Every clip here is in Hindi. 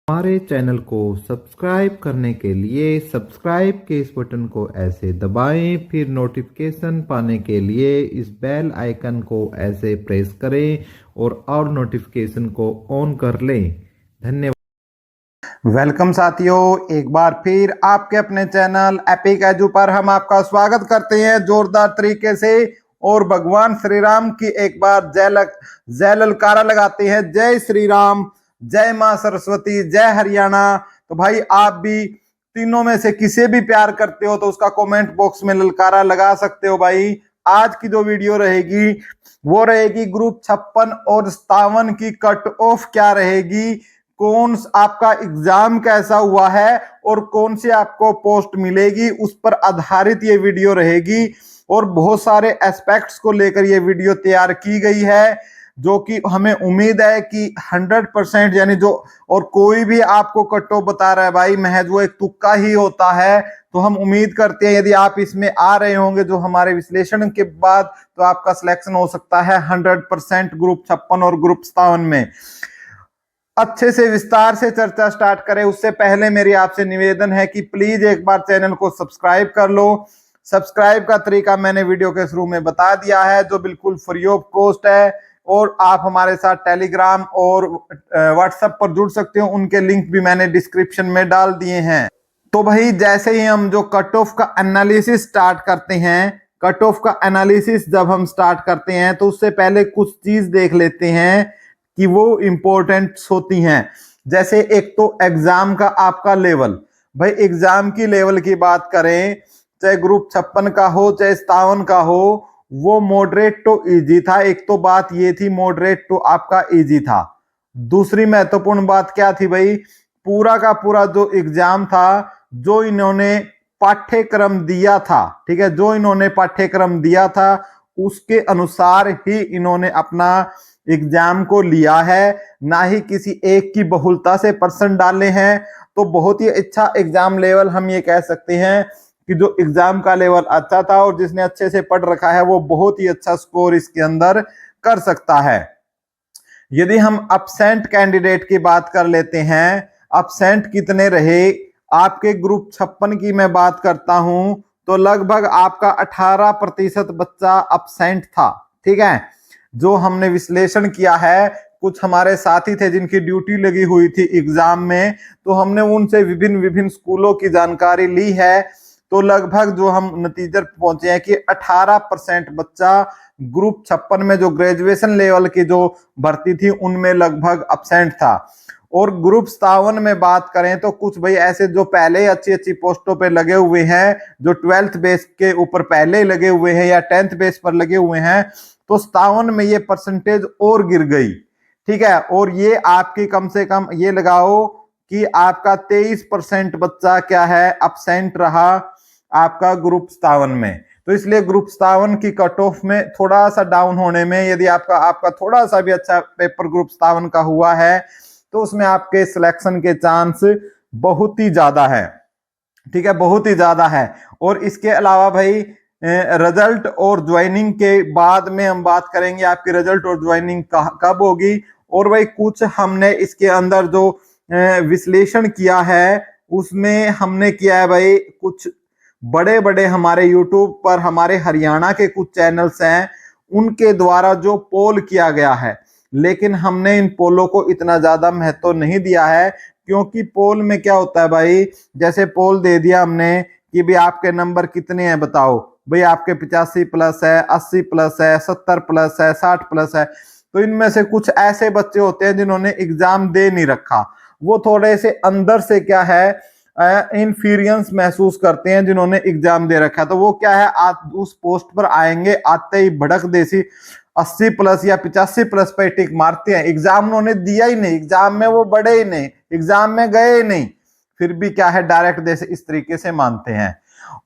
हमारे चैनल को सब्सक्राइब करने के लिए सब्सक्राइब के इस बटन को ऐसे दबाएं, फिर नोटिफिकेशन पाने के लिए इस बेल आइकन को ऐसे प्रेस करें और नोटिफिकेशन को ऑन कर लें। धन्यवाद। वेलकम साथियों, एक बार फिर आपके अपने चैनल एपिक एजू पर हम आपका स्वागत करते हैं जोरदार तरीके से। और भगवान श्री राम की एक बार जय ललकारा लगाते हैं। जय श्री राम, जय मां सरस्वती, जय हरियाणा। तो भाई आप भी तीनों में से किसे भी प्यार करते हो तो उसका कमेंट बॉक्स में ललकारा लगा सकते हो। भाई आज की जो वीडियो रहेगी वो रहेगी ग्रुप 56 और 57 की कट ऑफ क्या रहेगी, कौन आपका एग्जाम कैसा हुआ है और कौन सी आपको पोस्ट मिलेगी, उस पर आधारित ये वीडियो रहेगी। और बहुत सारे एस्पेक्ट्स को लेकर ये वीडियो तैयार की गई है, जो कि हमें उम्मीद है कि 100% यानी जो और कोई भी आपको कट ऑफ बता रहा है भाई महज वो एक तुक्का ही होता है। तो हम उम्मीद करते हैं यदि आप इसमें आ रहे होंगे जो हमारे विश्लेषण के बाद, तो आपका सिलेक्शन हो सकता है 100% ग्रुप 56 और ग्रुप 57 में। अच्छे से विस्तार से चर्चा स्टार्ट करें उससे पहले मेरी आपसे निवेदन है कि प्लीज एक बार चैनल को सब्सक्राइब कर लो। सब्सक्राइब का तरीका मैंने वीडियो के शुरू में बता दिया है, जो बिल्कुल फ्री ऑफ कॉस्ट है। और आप हमारे साथ टेलीग्राम और व्हाट्सएप पर जुड़ सकते हो, उनके लिंक भी मैंने डिस्क्रिप्शन में डाल दिए हैं। तो भाई जैसे ही हम जो कट ऑफ का एनालिसिस स्टार्ट करते हैं, कट ऑफ का एनालिसिस जब हम स्टार्ट करते हैं तो उससे पहले कुछ चीज देख लेते हैं कि वो इंपॉर्टेंट होती हैं। जैसे एक तो एग्जाम का आपका लेवल। भाई एग्जाम की लेवल की बात करें, चाहे ग्रुप 56 का हो चाहे 57 का हो, वो मॉडरेट टू इजी था। एक तो बात ये थी मॉडरेट टू आपका इजी था। दूसरी महत्वपूर्ण बात क्या थी भाई, पूरा का पूरा जो एग्जाम था, जो इन्होंने पाठ्यक्रम दिया था, ठीक है, जो इन्होंने पाठ्यक्रम दिया था उसके अनुसार ही इन्होंने अपना एग्जाम को लिया है, ना ही किसी एक की बहुलता से पर्सन डाले हैं। तो बहुत ही अच्छा एग्जाम लेवल हम ये कह सकते हैं कि जो एग्जाम का लेवल अच्छा था और जिसने अच्छे से पढ़ रखा है वो बहुत ही अच्छा स्कोर इसके अंदर कर सकता है। यदि हम अपसेंट कैंडिडेट की बात कर लेते हैं, अपसेंट कितने रहे आपके ग्रुप 56 की मैं बात करता हूं तो लगभग आपका 18% बच्चा अपसेंट था। ठीक है, जो हमने विश्लेषण किया है, कुछ हमारे साथी थे जिनकी ड्यूटी लगी हुई थी एग्जाम में, तो हमने उनसे विभिन्न विभिन्न स्कूलों की जानकारी ली है। तो लगभग जो हम नतीजे पहुंचे हैं कि 18% बच्चा ग्रुप 56 में जो ग्रेजुएशन लेवल की जो भर्ती थी उनमें लगभग अपसेंट था। और ग्रुप 57 में बात करें तो कुछ भाई ऐसे जो पहले अच्छी अच्छी पोस्टों पे लगे हुए हैं, जो 12th बेस के ऊपर पहले लगे हुए हैं या 10th बेस पर लगे हुए हैं, तो 57 में ये परसेंटेज और गिर गई। ठीक है, और ये आपकी कम से कम ये लगाओ कि आपका 23% बच्चा क्या है अपसेंट रहा आपका ग्रुप 57 में। तो इसलिए ग्रुप 57 की कट ऑफ में थोड़ा सा डाउन होने में, यदि आपका थोड़ा सा भी अच्छा पेपर ग्रुप 57 का हुआ है तो उसमें आपके सिलेक्शन के चांस बहुत ही ज्यादा है। ठीक है, बहुत ही ज्यादा है। और इसके अलावा भाई रिजल्ट और ज्वाइनिंग के बाद में हम बात करेंगे आपकी रिजल्ट और ज्वाइनिंग कब होगी। और भाई कुछ हमने इसके अंदर जो विश्लेषण किया है उसमें हमने किया है भाई, कुछ बड़े बड़े हमारे यूट्यूब पर हमारे हरियाणा के कुछ चैनल्स हैं उनके द्वारा जो पोल किया गया है, लेकिन हमने इन पोलों को इतना ज्यादा महत्व नहीं दिया है। क्योंकि पोल में क्या होता है भाई, जैसे पोल दे दिया हमने कि भाई आपके नंबर कितने हैं बताओ, भाई आपके 85 प्लस है, 80 प्लस है, 70 प्लस है, 60 प्लस है। तो इनमें से कुछ ऐसे बच्चे होते हैं जिन्होंने एग्जाम दे नहीं रखा, वो थोड़े से अंदर से क्या है इंफीरियंस महसूस करते हैं जिन्होंने एग्जाम दे रखा है। तो वो क्या है आप उस पोस्ट पर आएंगे, आते ही भड़क देसी 80 प्लस या 85 प्लस पे टिक मारते हैं। एग्जाम उन्होंने दिया ही नहीं, एग्जाम में वो बढ़े ही नहीं, एग्जाम में गए ही नहीं, फिर भी क्या है डायरेक्ट जैसे इस तरीके से मानते हैं।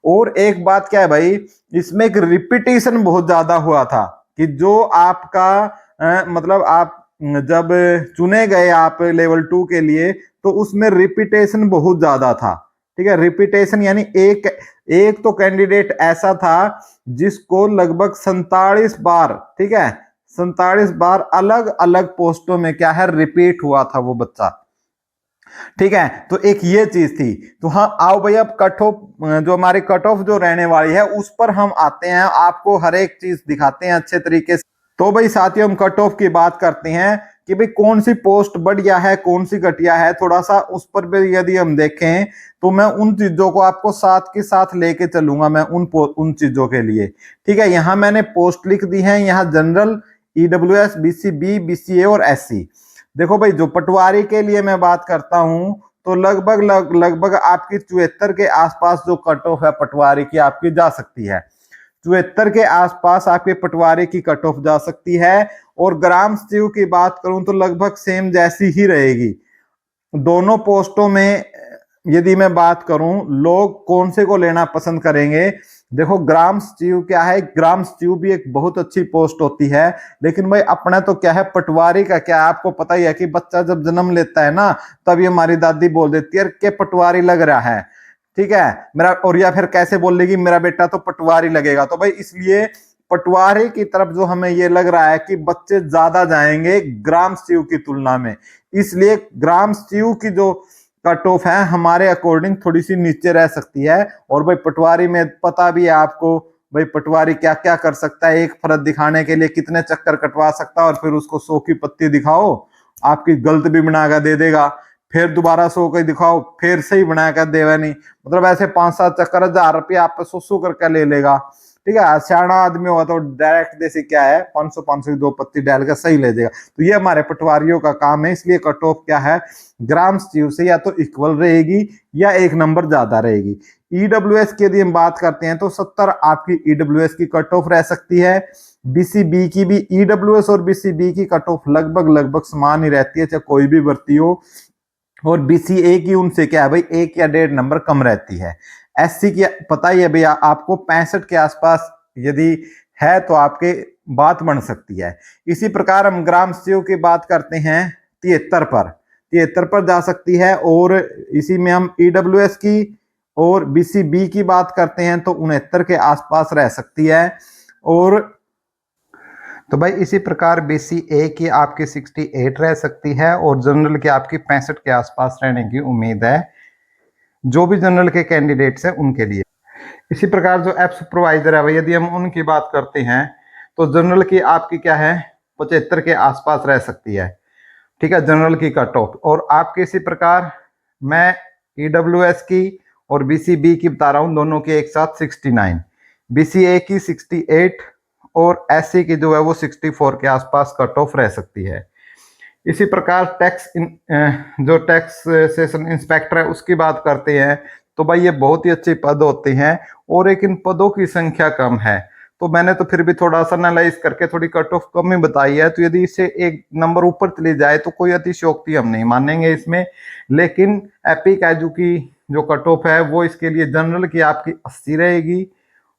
और एक बात क्या है भाई, इसमें एक रिपीटेशन बहुत ज्यादा हुआ था कि जो आपका मतलब आप जब चुने गए आप लेवल 2 के लिए तो उसमें रिपीटेशन बहुत ज्यादा था। ठीक है, रिपीटेशन यानी एक तो कैंडिडेट ऐसा था जिसको लगभग 47 बार, ठीक है, 47 बार अलग अलग पोस्टों में क्या है रिपीट हुआ था वो बच्चा। ठीक है, तो एक ये चीज थी। तो हाँ आओ भाई, अब कट ऑफ जो हमारी कट ऑफ जो रहने वाली है उस पर हम आते हैं, आपको हर एक चीज दिखाते हैं अच्छे तरीके से। तो भाई साथियों, हम कट ऑफ की बात करते हैं कि भाई कौन सी पोस्ट बढ़िया है, कौन सी घटिया है, थोड़ा सा उस पर भी यदि हम देखें तो मैं उन चीजों को आपको साथ के साथ लेके चलूंगा, मैं उन चीजों के लिए। ठीक है, यहाँ मैंने पोस्ट लिख दी है, यहाँ जनरल, ईडब्ल्यूएस, बीसीबी, बीसीए और एससी। देखो भाई, जो पटवारी के लिए मैं बात करता हूं तो लगभग आपकी 74 के आसपास जो कट ऑफ है पटवारी की आपकी जा सकती है। 74 के आसपास आपके पटवारी की कट ऑफ जा सकती है। और ग्राम सचिव की बात करूं तो लगभग सेम जैसी ही रहेगी दोनों पोस्टों में। यदि मैं बात करूं लोग कौन से को लेना पसंद करेंगे, देखो ग्राम सचिव क्या है, ग्राम सचिव भी एक बहुत अच्छी पोस्ट होती है, लेकिन भाई अपना तो क्या है, पटवारी का क्या है, आपको पता ही है कि बच्चा जब जन्म लेता है ना तभी हमारी दादी बोल देती है कि पटवारी लग रहा है। ठीक है, मेरा, और या फिर कैसे बोल लेगी, मेरा बेटा तो पटवारी लगेगा। तो भाई इसलिए पटवारी की तरफ जो हमें ये लग रहा है कि बच्चे ज्यादा जाएंगे ग्राम सचिव की तुलना में, इसलिए ग्राम सचिव की जो कट ऑफ है हमारे अकॉर्डिंग थोड़ी सी नीचे रह सकती है। और भाई पटवारी में पता भी है आपको, भाई पटवारी क्या क्या कर सकता है, एक फर्ज दिखाने के लिए कितने चक्कर कटवा सकता है, और फिर उसको 100 की पत्ती दिखाओ आपकी गलत भी बनाकर दे देगा, फिर दोबारा 100 की दिखाओ फिर सही बनाकर देगा नहीं, मतलब ऐसे 5-7 चक्कर 1000 रुपये आप पे 100 करके ले लेगा। ठीक है, सियाना आदमी होगा तो डायरेक्ट जैसे क्या है 500 की 2 पत्ती डाल कर सही ले जाएगा। तो ये हमारे पटवारियों का काम है, इसलिए कट ऑफ क्या है ग्राम सचिव से या तो इक्वल रहेगी या एक नंबर ज्यादा रहेगी। ईडब्ल्यूएस की यदि हम बात करते हैं तो 70 आपकी ईडब्ल्यूएस की कट ऑफ रह सकती है। बीसीबी की भी, ईडब्ल्यूएस और बीसीबी की कट ऑफ लगभग समान ही रहती है, चाहे कोई भी भर्ती हो। और बीसीए की उनसे क्या है भाई 1 या 1.5 नंबर कम रहती है। एससी की पता ही है भैया आपको 65 के आसपास यदि है तो आपके बात बन सकती है। इसी प्रकार हम ग्राम सचिव की बात करते हैं 73 पर जा सकती है। और इसी में हम ईडब्ल्यूएस की और बीसीबी की बात करते हैं तो 69 के आसपास रह सकती है। और तो भाई इसी प्रकार बीसीए की आपकी 68 रह सकती है और जनरल की आपकी 65 के आसपास रहने की उम्मीद है, जो भी जनरल के कैंडिडेट्स हैं उनके लिए। इसी प्रकार जो ऐप सुपरवाइजर है भाई, यदि हम उनकी बात करते हैं तो जनरल की आपकी क्या है 75 के आसपास रह सकती है। ठीक है, जनरल की कट ऑफ। और आपके इसी प्रकार मैं ईडब्ल्यूएस की और बीसीबी की बता रहा हूँ, दोनों के एक साथ 69, बीसीए की 68 और एससी की जो है वो 64 के आसपास कट ऑफ रह सकती है। इसी प्रकार जो टैक्सेशन इंस्पेक्टर है उसकी बात करते हैं तो भाई ये बहुत ही अच्छे पद होते हैं और एक इन पदों की संख्या कम है, तो मैंने तो फिर भी थोड़ा सा एनालाइज करके थोड़ी कट ऑफ कम ही बताई है। तो यदि इससे एक नंबर ऊपर चली जाए तो कोई अतिशयोक्ति हम नहीं मानेंगे इसमें। लेकिन एपिक एजू की जो कट ऑफ है वो इसके लिए जनरल की आपकी 80 रहेगी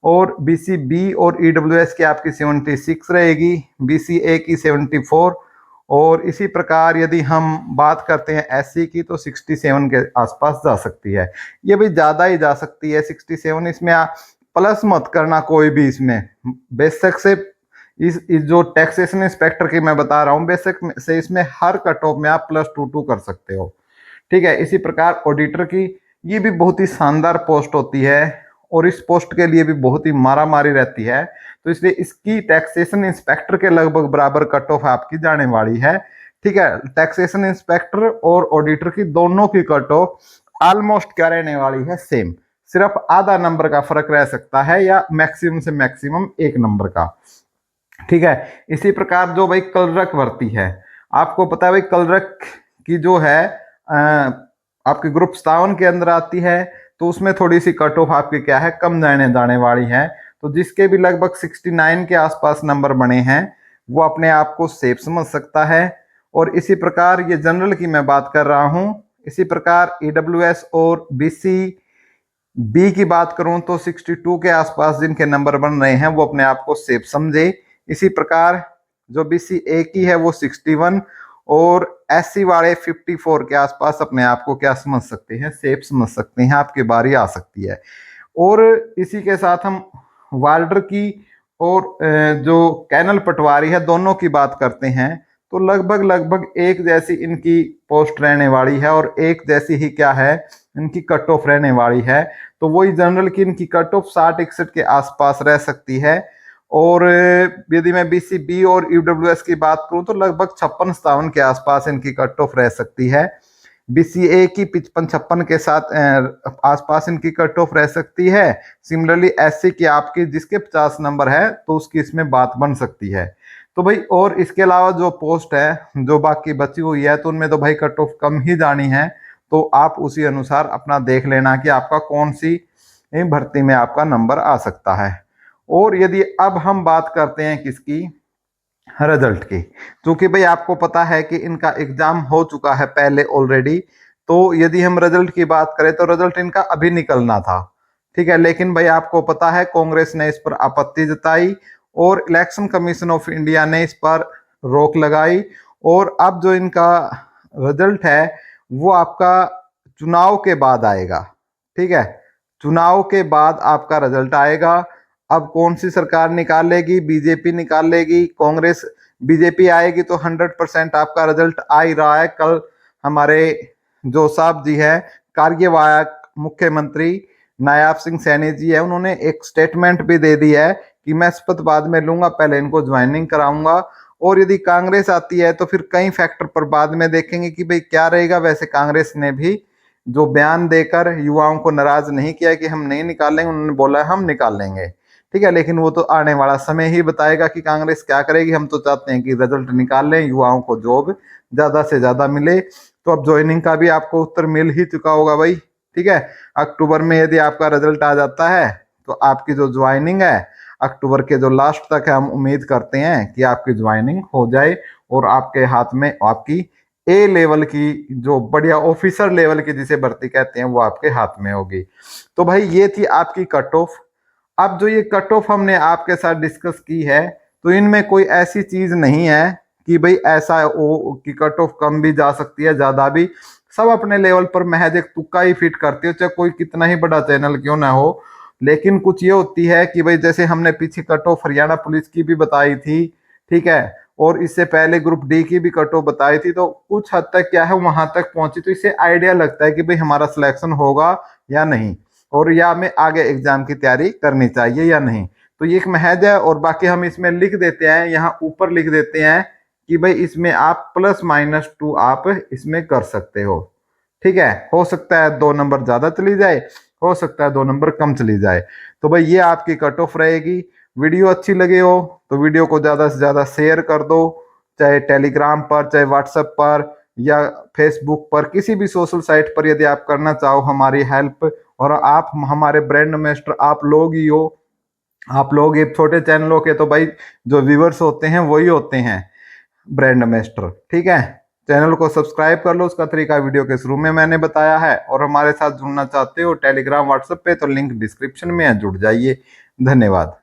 और बीसीबी और ईडब्ल्यूएस की आपकी 76 रहेगी, बीसीए की 74। और इसी प्रकार यदि हम बात करते हैं एससी की तो 67 के आसपास जा सकती है। ये भी ज़्यादा ही जा सकती है 67, इसमें प्लस मत करना कोई भी, इसमें बेशक से इस जो टैक्सेशन इंस्पेक्टर की मैं बता रहा हूँ बेशक से इसमें हर कट ऑफ में आप +2 कर सकते हो। ठीक है, इसी प्रकार ऑडिटर की ये भी बहुत ही शानदार पोस्ट होती है और इस पोस्ट के लिए भी बहुत ही मारा मारी रहती है, तो इसलिए इसकी टैक्सेशन इंस्पेक्टर के लगभग बराबर कट ऑफ आपकी जाने वाली है। ठीक है, टैक्सेशन इंस्पेक्टर और ऑडिटर की दोनों की कट ऑफ ऑलमोस्ट क्या रहने वाली है, सेम, सिर्फ आधा नंबर का फर्क रह सकता है या मैक्सिमम से मैक्सिमम 1 नंबर का। ठीक है, इसी प्रकार जो भाई क्लर्क भर्ती है, आपको पता है भाई क्लर्क की जो है आपके ग्रुप 57 के अंदर आती है, तो उसमें थोड़ी सी कट ऑफ आपकी क्या है कम जाने वाली है। तो जिसके भी लगभग 69 के आसपास नंबर बने हैं वो अपने आप को सेफ समझ सकता है। और इसी प्रकार ये जनरल की मैं बात कर रहा हूं। इसी प्रकार ईडब्ल्यूएस और बीसीबी की बात करूं तो 62 के आसपास जिनके नंबर बन रहे हैं वो अपने आप को सेफ समझे। इसी प्रकार जो बीसीए की है वो 61 और एससी वाले 54 के आसपास अपने आप को क्या समझ सकते हैं, सेफ समझ सकते हैं, आपकी बारी आ सकती है। और इसी के साथ हम वार्डर की और जो कैनल पटवारी है दोनों की बात करते हैं तो लगभग लगभग एक जैसी इनकी पोस्ट रहने वाली है और एक जैसी ही क्या है इनकी कट ऑफ रहने वाली है। तो वही जनरल की इनकी कट ऑफ 60-61 के आसपास रह सकती है। और यदि मैं बीसीबी और ईडब्ल्यूएस की बात करूं तो लगभग 56-57 के आसपास इनकी कट ऑफ रह सकती है। बीसीए की 55-56 के साथ आसपास इनकी कट ऑफ रह सकती है। सिमिलरली एससी की आपकी जिसके 50 नंबर है तो उसकी इसमें बात बन सकती है। तो भाई और इसके अलावा जो पोस्ट है जो बाकी बची हुई है तो उनमें तो भाई कट ऑफ कम ही जानी है। तो आप उसी अनुसार अपना देख लेना कि आपका कौन सी भर्ती में आपका नंबर आ सकता है। और यदि अब हम बात करते हैं किसकी, रिजल्ट की, क्योंकि भाई आपको पता है कि इनका एग्जाम हो चुका है पहले ऑलरेडी। तो यदि हम रिजल्ट की बात करें तो रिजल्ट इनका अभी निकलना था, ठीक है। लेकिन भाई आपको पता है कांग्रेस ने इस पर आपत्ति जताई और इलेक्शन कमीशन ऑफ इंडिया ने इस पर रोक लगाई। और अब जो इनका रिजल्ट है वो आपका चुनाव के बाद आएगा, ठीक है। चुनाव के बाद आपका रिजल्ट आएगा। अब कौन सी सरकार निकालेगी, बीजेपी निकालेगी, कांग्रेस, बीजेपी आएगी तो 100% आपका रिजल्ट आ ही रहा है। कल हमारे जो साहब जी है कार्यवाहक मुख्यमंत्री नायाब सिंह सैनी जी है, उन्होंने एक स्टेटमेंट भी दे दी है कि मैं शपथ बाद में लूंगा, पहले इनको ज्वाइनिंग कराऊंगा। और यदि कांग्रेस आती है तो फिर कई फैक्टर पर बाद में देखेंगे कि भाई क्या रहेगा। वैसे कांग्रेस ने भी जो बयान देकर युवाओं को नाराज नहीं किया कि हम नहीं निकालेंगे, उन्होंने बोला हम निकालेंगे, ठीक है। लेकिन वो तो आने वाला समय ही बताएगा कि कांग्रेस क्या करेगी। हम तो चाहते हैं कि रिजल्ट निकाल लें, युवाओं को जॉब ज्यादा से ज्यादा मिले। तो अब ज्वाइनिंग का भी आपको उत्तर मिल ही चुका होगा भाई, ठीक है। अक्टूबर में यदि आपका रिजल्ट आ जाता है तो आपकी जो ज्वाइनिंग है अक्टूबर के जो लास्ट तक है, हम उम्मीद करते हैं कि आपकी ज्वाइनिंग हो जाए और आपके हाथ में आपकी ए लेवल की जो बढ़िया ऑफिसर लेवल की जिसे भर्ती कहते हैं वो आपके हाथ में होगी। तो भाई ये थी आपकी कट ऑफ। अब जो ये कट ऑफ हमने आपके साथ डिस्कस की है तो इनमें कोई ऐसी चीज नहीं है कि भाई ऐसा हो कि कट ऑफ कम भी जा सकती है ज्यादा भी। सब अपने लेवल पर महज एक तुक्का ही फिट करती हो, चाहे कोई कितना ही बड़ा चैनल क्यों ना हो। लेकिन कुछ ये होती है कि भाई जैसे हमने पीछे कट ऑफ हरियाणा पुलिस की भी बताई थी, ठीक है, और इससे पहले ग्रुप डी की भी कट ऑफ बताई थी। तो कुछ हद तक क्या है वहां तक पहुंची तो इससे आइडिया लगता है कि भाई हमारा सिलेक्शन होगा या नहीं, और या हमें आगे एग्जाम की तैयारी करनी चाहिए या नहीं। तो ये एक महज है। और बाकी हम इसमें लिख देते हैं, यहाँ ऊपर लिख देते हैं कि भाई इसमें आप +-2 आप इसमें कर सकते हो, ठीक है। हो सकता है 2 नंबर ज्यादा चली जाए, हो सकता है 2 नंबर कम चली जाए। तो भाई ये आपकी कट ऑफ रहेगी। वीडियो अच्छी लगी हो तो वीडियो को ज्यादा से ज्यादा शेयर कर दो, चाहे टेलीग्राम पर, चाहे व्हाट्सएप पर या फेसबुक पर, किसी भी सोशल साइट पर यदि आप करना चाहो हमारी हेल्प। और आप हमारे ब्रांड एम्बेसडर आप लोग ही हो। आप लोग ये छोटे चैनलों के तो भाई जो व्यूअर्स होते हैं वही होते हैं ब्रांड एम्बेसडर, ठीक है। चैनल को सब्सक्राइब कर लो, उसका तरीका वीडियो के शुरू में मैंने बताया है। और हमारे साथ जुड़ना चाहते हो टेलीग्राम व्हाट्सएप पे तो लिंक डिस्क्रिप्शन में है, जुड़ जाइए। धन्यवाद।